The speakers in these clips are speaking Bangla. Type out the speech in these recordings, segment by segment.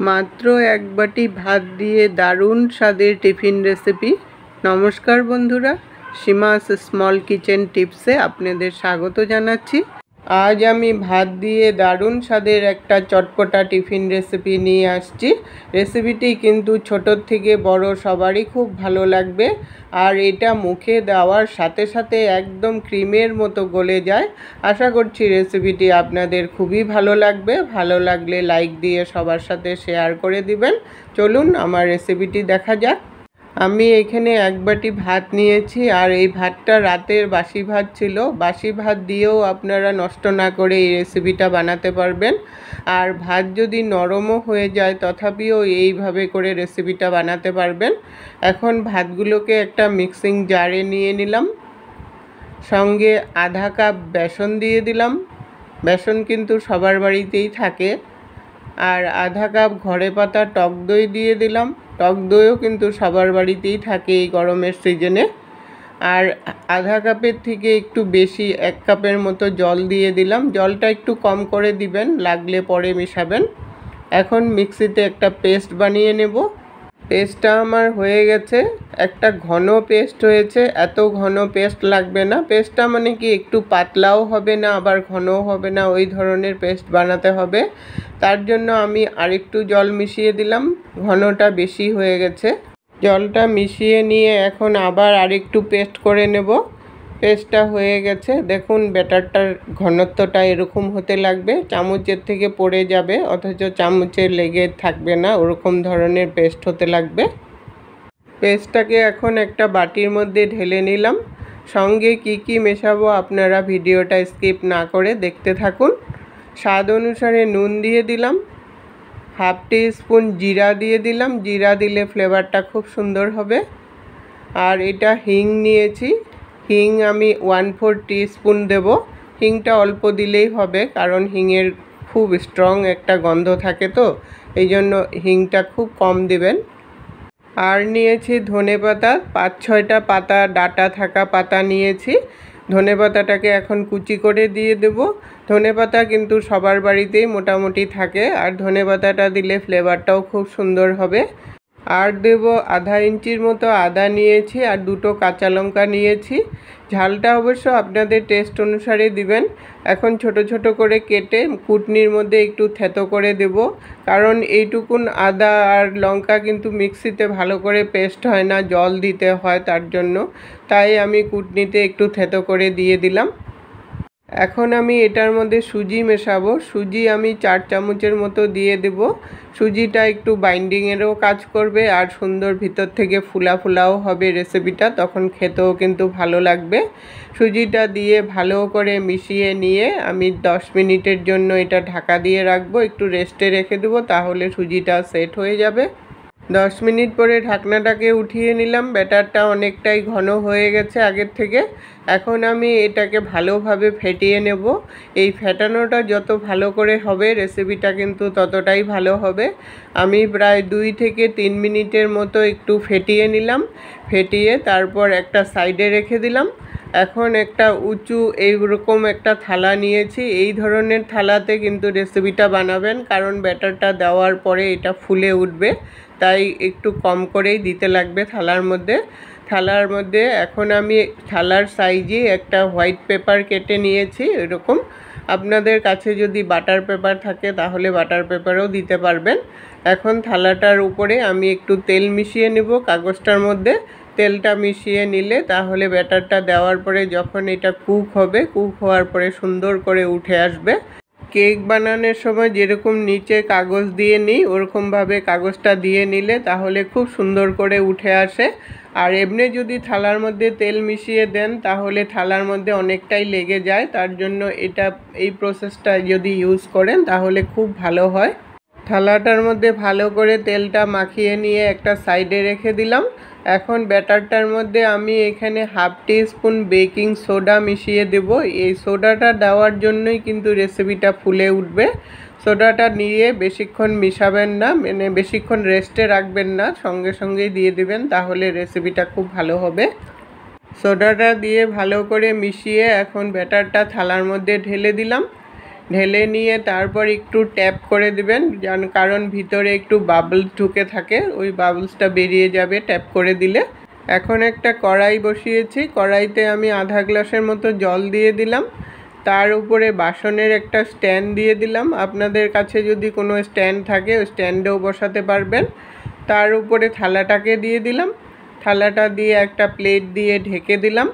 মাত্র এক বাটি ভাত দিয়ে দারুণ স্বাদের টিফিন রেসিপি। নমস্কার বন্ধুরা, সীমাস স্মল কিচেন টিপসে আপনাদের স্বাগত জানাচ্ছি। আজ আমি ভাত দিয়ে দারুণ স্বাদের একটা চটপটা টিফিন রেসিপি নিয়ে আসছি। রেসিপিটি কিন্তু ছোটোর থেকে বড় সবারই খুব ভালো লাগবে, আর এটা মুখে দেওয়ার সাথে সাথে একদম ক্রিমের মতো গলে যায়। আশা করছি রেসিপিটি আপনাদের খুবই ভালো লাগবে। ভালো লাগলে লাইক দিয়ে সবার সাথে শেয়ার করে দিবেন। চলুন আমার রেসিপিটি দেখা যাক। আমি এখানে এক বাটি ভাত নিয়েছি, আর এই ভাতটা রাতের বাসি ভাত ছিল। বাসি ভাত দিয়েও আপনারা নষ্ট না করে এই রেসিপিটা বানাতে পারবেন। আর ভাত যদি নরমও হয়ে যায় তথাপিও এইভাবে করে রেসিপিটা বানাতে পারবেন। এখন ভাতগুলোকে একটা মিক্সিং জারে নিয়ে নিলাম, সঙ্গে আধা কাপ বেসন দিয়ে দিলাম। বেসন কিন্তু সবার বাড়িতেই থাকে। আর আধা কাপ ঘরে পাতা টক দই দিয়ে দিলাম। টক দইও কিন্তু সবার বাড়িতেই থাকে এই গরমের সিজনে। আর আধা কাপের থেকে একটু বেশি, 1 কাপের মতো জল দিয়ে দিলাম। জলটা একটু কম করে দিবেন, লাগলে পরে মেশাবেন। এখন মিক্সিতে একটা পেস্ট বানিয়ে নেব। পেস্টটা আমার হয়ে গেছে, একটা ঘন পেস্ট হয়েছে। এত ঘন পেস্ট লাগবে না। পেস্টটা মানে কি একটু পাতলাও হবে না আবার ঘনও হবে না, ওই ধরনের পেস্ট বানাতে হবে। তার জন্য আমি আরেকটু জল মিশিয়ে দিলাম, ঘনটা বেশি হয়ে গেছে। জলটা মিশিয়ে নিয়ে এখন আবার আরেকটু পেস্ট করে নেব। পেস্টটা হয়ে গেছে। দেখুন ব্যাটারটার ঘনত্বটা এরকম হতে লাগবে, চামচের থেকে পড়ে যাবে অথচ চামচে লেগে থাকবে না, ওরকম ধরনের পেস্ট হতে লাগবে। পেস্টটাকে এখন একটা বাটির মধ্যে ঢেলে নিলাম। সঙ্গে কি কি মেশাবো আপনারা ভিডিওটা স্কিপ না করে দেখতে থাকুন। স্বাদ অনুসারে নুন দিয়ে দিলাম, হাফ টিস্পুন জিরা দিয়ে দিলাম। জিরা দিলে ফ্লেভারটা খুব সুন্দর হবে। আর এটা হিং নিয়েছি, হিং আমি 1/4 টিস্পুন দেব। হিংটা অল্প দিলেই হবে, কারণ হিংয়ের খুব স্ট্রং একটা গন্ধ থাকে, তো এই জন্য হিংটা খুব কম দিবেন। আর নিয়েছি ধনেপাতা, 5-6টা পাতা, ডাটা থাকা পাতা নিয়েছি। ধনেপাতাটাকে এখন কুচি করে দিয়ে দেব। ধনেপাতা কিন্তু সবার বাড়িতেই মোটামুটি থাকে, আর ধনেপাতাটা দিলে ফ্লেভারটাও খুব সুন্দর হবে। আর দেব আধা ইঞ্চির মতো আদা নিয়েছি, আর 2টো কাঁচা লঙ্কা নিয়েছি। ঝালটা অবশ্য আপনাদের টেস্ট অনুসারে দিবেন। এখন ছোট ছোট করে কেটে কুটনির মধ্যে একটু থেতো করে দেব, কারণ এইটুকুন আদা আর লঙ্কা কিন্তু মিক্সিতে ভালো করে পেস্ট হয় না, জল দিতে হয় তার জন্য। তাই আমি কুটনিতে একটু থেতো করে দিয়ে দিলাম। এখন আমি এটার মধ্যে সুজি মেশাবো। সুজি আমি 4 চামচের মতো দিয়ে দেব। সুজিটা একটু বাইন্ডিংয়েরও কাজ করবে, আর সুন্দর ভিতর থেকে ফুলা ফুলাও হবে রেসিপিটা, তখন খেতেও কিন্তু ভালো লাগবে। সুজিটা দিয়ে ভালো করে মিশিয়ে নিয়ে আমি 10 মিনিটের জন্য এটা ঢাকা দিয়ে রাখবো। একটু রেস্টে রেখে দেবো, তাহলে সুজিটা সেট হয়ে যাবে। 10 মিনিট পরে ঢাকনাটাকে উঠিয়ে নিলাম। ব্যাটারটা অনেকটাই ঘন হয়ে গেছে আগের থেকে। এখন আমি এটাকে ভালোভাবে ফেটিয়ে নেব। এই ফেটানোটা যত ভালো করে হবে রেসিপিটা কিন্তু ততটাই ভালো হবে। আমি প্রায় 2 থেকে 3 মিনিটের মতো একটু ফেটিয়ে নিলাম। ফেটিয়ে তারপর একটা সাইডে রেখে দিলাম। এখন একটা উঁচু এইরকম একটা থালা নিয়েছি। এই ধরনের থালাতে কিন্তু রেসিপিটা বানাবেন, কারণ ব্যাটারটা দেওয়ার পরে এটা ফুলে উঠবে, তাই একটু কম করেই দিতে লাগবে থালার মধ্যে। থালার মধ্যে এখন আমি থালার সাইজে একটা হোয়াইট পেপার কেটে নিয়েছি এরকম। আপনাদের কাছে যদি বাটার পেপার থাকে তাহলে বাটার পেপারও দিতে পারবেন। এখন থালাটার উপরে আমি একটু তেল মিশিয়ে নেব কাগজটার মধ্যে। তেলটা মিশিয়ে নিলে তাহলে ব্যাটারটা দেওয়ার পরে যখন এটা কুক হবে, কুক হওয়ার পরে সুন্দর করে উঠে আসবে। কেক বানানোর সময় যেরকম নিচে কাগজ দিয়ে নিই, ওরকমভাবে কাগজটা দিয়ে নিলে তাহলে খুব সুন্দর করে উঠে আসে। আর এমনি যদি থালার মধ্যে তেল মিশিয়ে দেন তাহলে থালার মধ্যে অনেকটাই লেগে যায়, তার জন্য এই প্রসেসটা যদি ইউজ করেন তাহলে খুব ভালো হয়। থালাটার মধ্যে ভালো করে তেলটা মাখিয়ে নিয়ে একটা সাইডে রেখে দিলাম। এখন ব্যাটারটার মধ্যে আমি এখানে হাফ টিস্পুন বেকিং সোডা মিশিয়ে দেব। এই সোডাটা দেওয়ার জন্যই কিন্তু রেসিপিটা ফুলে উঠবে। সোডাটা নিয়ে বেশিক্ষণ মিশাবেন না, মানে বেশিক্ষণ রেস্টে রাখবেন না, সঙ্গে সঙ্গেই দিয়ে দিবেন, তাহলে রেসিপিটা খুব ভালো হবে। সোডাটা দিয়ে ভালো করে মিশিয়ে এখন ব্যাটারটা থালার মধ্যে ঢেলে দিলাম। ঢেলে নিয়ে তারপর একটু ট্যাপ করে দিবেন, কারণ ভিতরে একটু বাবলস ঢুকে থাকে, ওই বাবলসটা বেরিয়ে যাবে ট্যাপ করে দিলে। এখন একটা কড়াই বসিয়েছি, কড়াইতে আমি আধা গ্লাসের মতো জল দিয়ে দিলাম। তার উপরে বাসনের একটা স্ট্যান্ড দিয়ে দিলাম। আপনাদের কাছে যদি কোনো স্ট্যান্ড থাকে ওই স্ট্যান্ডেও বসাতে পারবেন। তার উপরে থালাটাকে দিয়ে দিলাম। থালাটা দিয়ে একটা প্লেট দিয়ে ঢেকে দিলাম।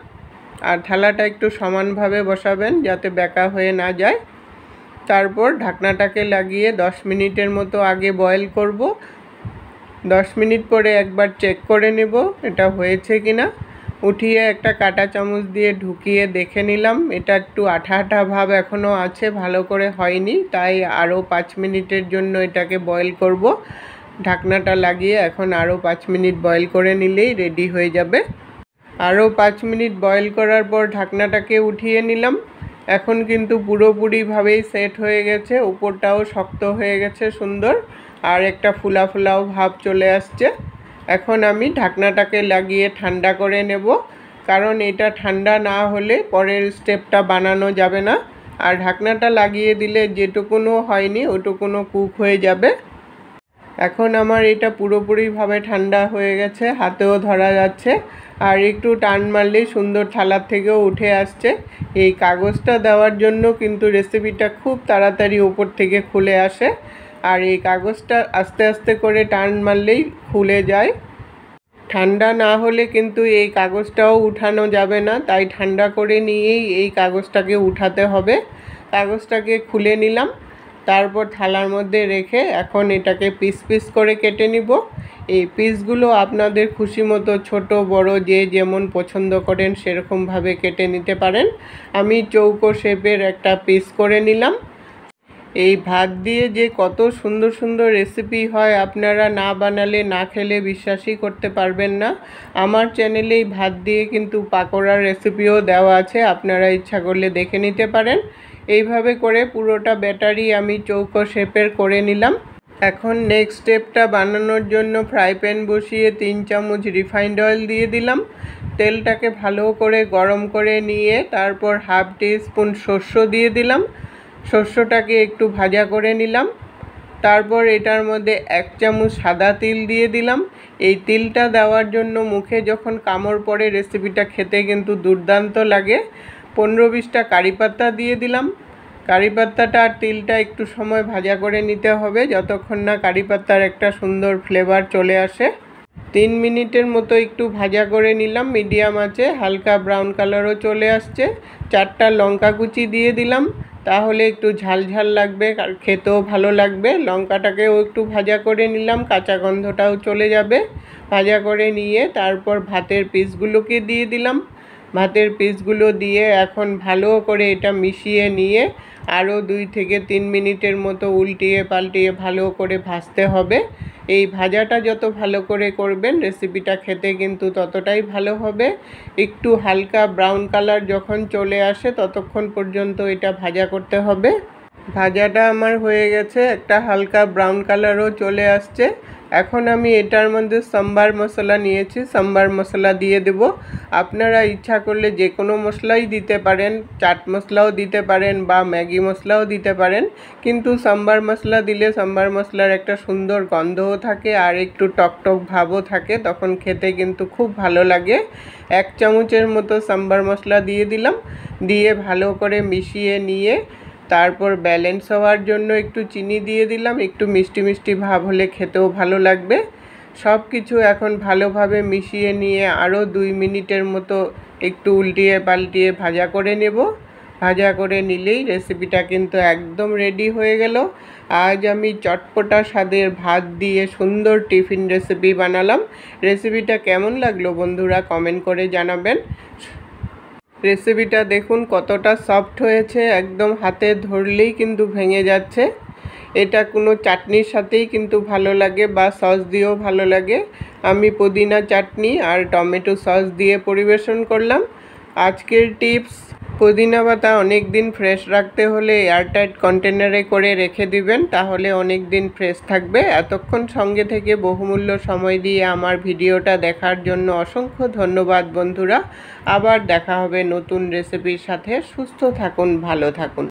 আর থালাটা একটু সমানভাবে বসাবেন যাতে বেঁকা হয়ে না যায়। তারপর ঢাকনাটাকে লাগিয়ে 10 মিনিটের মতো আগে বয়েল করব। 10 মিনিট পরে একবার চেক করে নেব এটা হয়েছে কিনা। উঠিয়ে একটা কাঁটা চামচ দিয়ে ঢুকিয়ে দেখে নিলাম, এটা একটু আঠা আঠা ভাব এখনও আছে, ভালো করে হয়নি, তাই আরও 5 মিনিটের জন্য এটাকে বয়েল করব। ঢাকনাটা লাগিয়ে এখন আরও 5 মিনিট বয়েল করে নিলেই রেডি হয়ে যাবে। আরও 5 মিনিট বয়েল করার পর ঢাকনাটাকে উঠিয়ে নিলাম। এখন কিন্তু পুরোপুরিভাবেই সেট হয়ে গেছে, উপরটাও শক্ত হয়ে গেছে সুন্দর, আর একটা ফুলা ফুলাও ভাব চলে আসছে। এখন আমি ঢাকনাটাকে লাগিয়ে ঠান্ডা করে নেব, কারণ এটা ঠান্ডা না হলে পরের স্টেপটা বানানো যাবে না। আর ঢাকনাটা লাগিয়ে দিলে যেটুকুনো হয়নি ওটুকুনো কুক হয়ে যাবে। এখন আমার এটা পুরোপুরিভাবে ঠান্ডা হয়ে গেছে, হাতেও ধরা যাচ্ছে, আর একটু টান মারলেই সুন্দর থালার থেকেও উঠে আসছে। এই কাগজটা দেওয়ার জন্য কিন্তু রেসিপিটা খুব তাড়াতাড়ি উপর থেকে খুলে আসে, আর এই কাগজটা আস্তে আস্তে করে টান মারলেই খুলে যায়। ঠান্ডা না হলে কিন্তু এই কাগজটাও উঠানো যাবে না, তাই ঠান্ডা করে নিয়েই এই কাগজটাকে উঠাতে হবে। কাগজটাকে খুলে নিলাম, তারপর থালার মধ্যে রেখে এখন এটাকে পিস পিস করে কেটে নিব। এই পিসগুলো আপনাদের খুশি মতো ছোট বড় যে যেমন পছন্দ করেন সেরকমভাবে কেটে নিতে পারেন। আমি চৌকো শেপের একটা পিস করে নিলাম। এই ভাত দিয়ে যে কত সুন্দর সুন্দর রেসিপি হয়, আপনারা না বানালে না খেলে বিশ্বাসই করতে পারবেন না। আমার চ্যানেলে এই ভাত দিয়ে কিন্তু পাকোড়ার রেসিপিও দেওয়া আছে, আপনারা ইচ্ছা করলে দেখে নিতে পারেন। এইভাবে করে পুরোটা ব্যাটারি আমি চৌকো শেপের করে নিলাম। এখন নেক্সট স্টেপটা বানানোর জন্য ফ্রাই প্যান বসিয়ে 3 চামচ রিফাইন্ড অয়েল দিয়ে দিলাম। তেলটাকে ভালো করে গরম করে নিয়ে তারপর হাফ টিস্পুন সর্ষে দিয়ে দিলাম। সর্ষেটাকে একটু ভাজা করে নিলাম। তারপর এটার মধ্যে 1 চামচ সাদা তিল দিয়ে দিলাম। এই তিলটা দেওয়ার জন্য মুখে যখন কামড় পড়ে রেসিপিটা খেতে কিন্তু দুর্দান্ত লাগে। 15-20টা কারি পাতা দিয়ে দিলাম। কারি পাতাটা আর তিলটা একটু সময় ভাজা করে নিতে হবে, যতক্ষণ না কারি পাতার একটা সুন্দর ফ্লেভার চলে আসে। 3 মিনিটের মতো একটু ভাজা করে নিলাম মিডিয়াম আঁচে, হালকা ব্রাউন কালারও চলে আসছে। 4টা লঙ্কা কুচি দিয়ে দিলাম, তাহলে একটু ঝাল ঝাল লাগবে আর খেতেও ভালো লাগবে। লঙ্কাটাকেও একটু ভাজা করে নিলাম, কাঁচা গন্ধটাও চলে যাবে। ভাজা করে নিয়ে তারপর ভাতের পিসগুলোকে দিয়ে দিলাম। ভাতের পিসগুলো দিয়ে এখন ভালো করে এটা মিশিয়ে নিয়ে আরও 2 থেকে 3 মিনিটের মতো উল্টিয়ে পাল্টিয়ে ভালো করে ভাজতে হবে। এই ভাজাটা যত ভালো করে করবেন রেসিপিটা খেতে কিন্তু ততটাই ভালো হবে। একটু হালকা ব্রাউন কালার যখন চলে আসে ততক্ষণ পর্যন্ত এটা ভাজা করতে হবে। ভাজাটা আমার হয়ে গেছে, একটা হালকা ব্রাউন কালারও চলে আসছে। এখন আমি এটার মধ্যে সাম্বার মশলা নিয়েছি, সাম্বার মশলা দিয়ে দেব। আপনারা ইচ্ছা করলে যে কোনো মশলাই দিতে পারেন, চাট মশলাও দিতে পারেন বা ম্যাগি মশলাও দিতে পারেন, কিন্তু সাম্বার মশলা দিলে সাম্বার মশলার একটা সুন্দর গন্ধও থাকে আর একটু টকটক ভাবও থাকে, তখন খেতে কিন্তু খুব ভালো লাগে। 1 চামচের মতো সাম্বার মশলা দিয়ে দিলাম। দিয়ে ভালো করে মিশিয়ে নিয়ে তারপর ব্যালেন্স হওয়ার জন্য একটু চিনি দিয়ে দিলাম, একটু মিষ্টি মিষ্টি ভাব হলে খেতেও ভালো লাগবে। সব কিছু এখন ভালোভাবে মিশিয়ে নিয়ে আরও 2 মিনিটের মতো একটু উল্টিয়ে পাল্টিয়ে ভাজা করে নেব। ভাজা করে নিলেই রেসিপিটা কিন্তু একদম রেডি হয়ে গেল। আজ আমি চটপটা স্বাদের ভাত দিয়ে সুন্দর টিফিন রেসিপি বানালাম। রেসিপিটা কেমন লাগলো বন্ধুরা কমেন্ট করে জানাবেন। রেসিপিটা দেখুন কতটা সফট হয়েছে, একদম হাতে ধরলেই কিন্তু ভেঙে যাচ্ছে। এটা কোনো চাটনির সাথেই কিন্তু ভালো লাগে বা সস দিয়েও ভালো লাগে। আমি পুদিনা চাটনি আর টমেটো সস দিয়ে পরিবেশন করলাম। আজকের টিপস, পুদিনা পাতা অনেক দিন ফ্রেশ রাখতে হলে এয়ারটাইট কন্টেনারে করে রেখে দিবেন, তাহলে অনেক দিন ফ্রেশ থাকবে। এতক্ষণ সঙ্গে থেকে বহুমূল্য সময় দিয়ে আমার ভিডিওটা দেখার জন্য অসংখ্য ধন্যবাদ বন্ধুরা। আবার দেখা হবে নতুন রেসিপির সাথে। সুস্থ থাকুন, ভালো থাকুন।